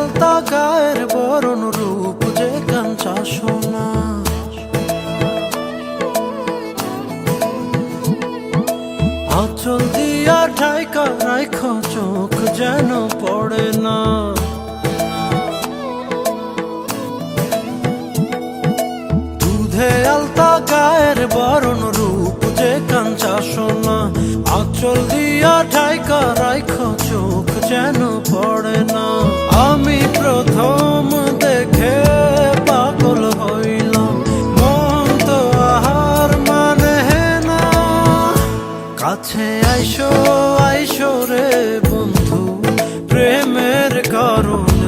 আলতা গায়ের বরণ রূপ যে কাঞ্চা সোনা। আঁচল দিয়া ঢাইকা রাইখ চোখ যেন পড়ে না। দুধে আলতা গায়ের বরণ রূপ যে কাঞ্চা সোনা। আঁচল দিয়া ঢাইকা রাইখ চোখ যেন পড়ে না। আমি প্রথম দেখে পাগল হইলাম, মন তো আহার মানে না। কাছে আইসো আইসো রে বন্ধু, প্রেমের কারণে